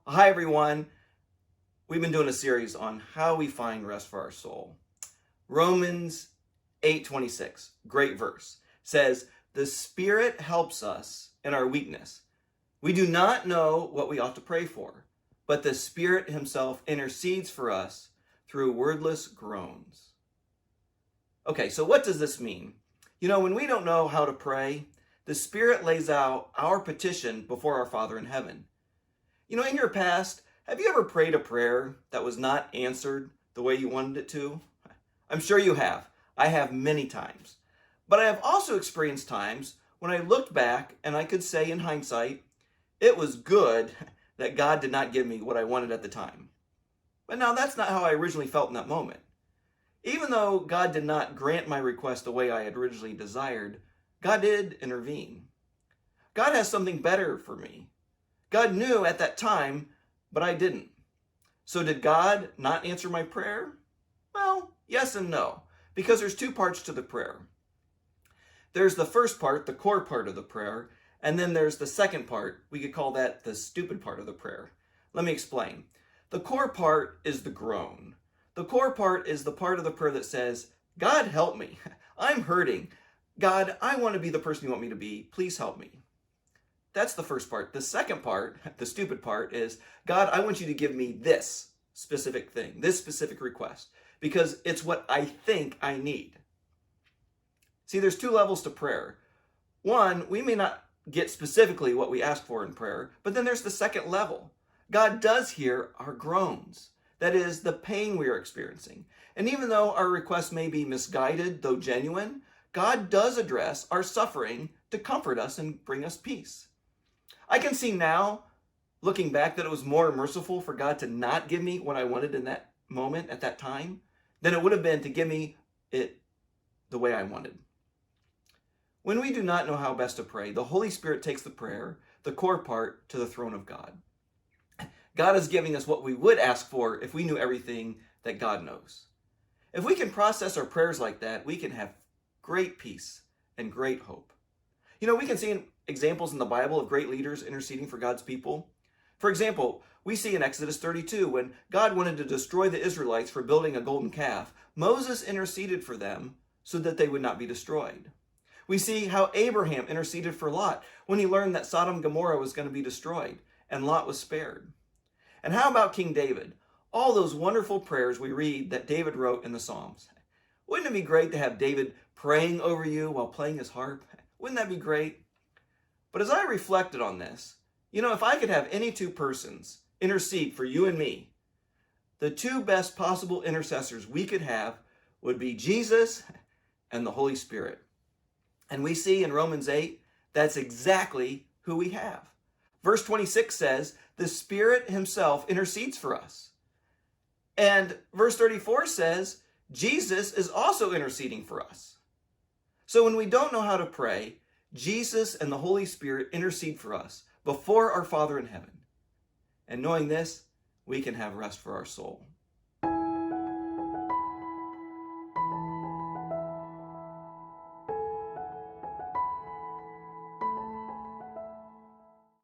Hi, everyone. We've been doing a series on how we find rest for our soul. Romans 8:26, great verse, says, "The Spirit helps us in our weakness. We do not know what we ought to pray for, but the Spirit himself intercedes for us through wordless groans." Okay, so what does this mean? When we don't know how to pray, the Spirit lays out our petition before our Father in heaven. In your past, have you ever prayed a prayer that was not answered the way you wanted it to? I'm sure you have. I have many times. But I have also experienced times when I looked back and I could say in hindsight, it was good that God did not give me what I wanted at the time. But now that's not how I originally felt in that moment. Even though God did not grant my request the way I had originally desired, God did intervene. God has something better for me. God knew at that time, but I didn't. So did God not answer my prayer? Well, yes and no, because there's two parts to the prayer. There's the first part, the core part of the prayer, and then there's the second part. We could call that the stupid part of the prayer. Let me explain. The core part is the groan. The core part is the part of the prayer that says, God, help me. I'm hurting. God, I want to be the person you want me to be. Please help me. That's the first part. The second part, the stupid part, is, God, I want you to give me this specific thing, this specific request, because it's what I think I need. See, there's two levels to prayer. One, we may not get specifically what we ask for in prayer, but then there's the second level. God does hear our groans. That is, the pain we are experiencing. And even though our request may be misguided, though genuine, God does address our suffering to comfort us and bring us peace. I can see now, looking back, that it was more merciful for God to not give me what I wanted in that moment, at that time, than it would have been to give me it the way I wanted. When we do not know how best to pray, the Holy Spirit takes the prayer, the core part, to the throne of God. God is giving us what we would ask for if we knew everything that God knows. If we can process our prayers like that, we can have great peace and great hope. We can see examples in the Bible of great leaders interceding for God's people. For example, we see in Exodus 32, when God wanted to destroy the Israelites for building a golden calf, Moses interceded for them so that they would not be destroyed. We see how Abraham interceded for Lot when he learned that Sodom and Gomorrah was going to be destroyed, and Lot was spared. And how about King David? All those wonderful prayers we read that David wrote in the Psalms. Wouldn't it be great to have David praying over you while playing his harp? Wouldn't that be great? But as I reflected on this, if I could have any two persons intercede for you and me, the two best possible intercessors we could have would be Jesus and the Holy Spirit. And we see in Romans 8, that's exactly who we have. Verse 26 says, the Spirit himself intercedes for us. And verse 34 says, Jesus is also interceding for us. So when we don't know how to pray, Jesus and the Holy Spirit intercede for us before our Father in heaven. And knowing this, we can have rest for our soul.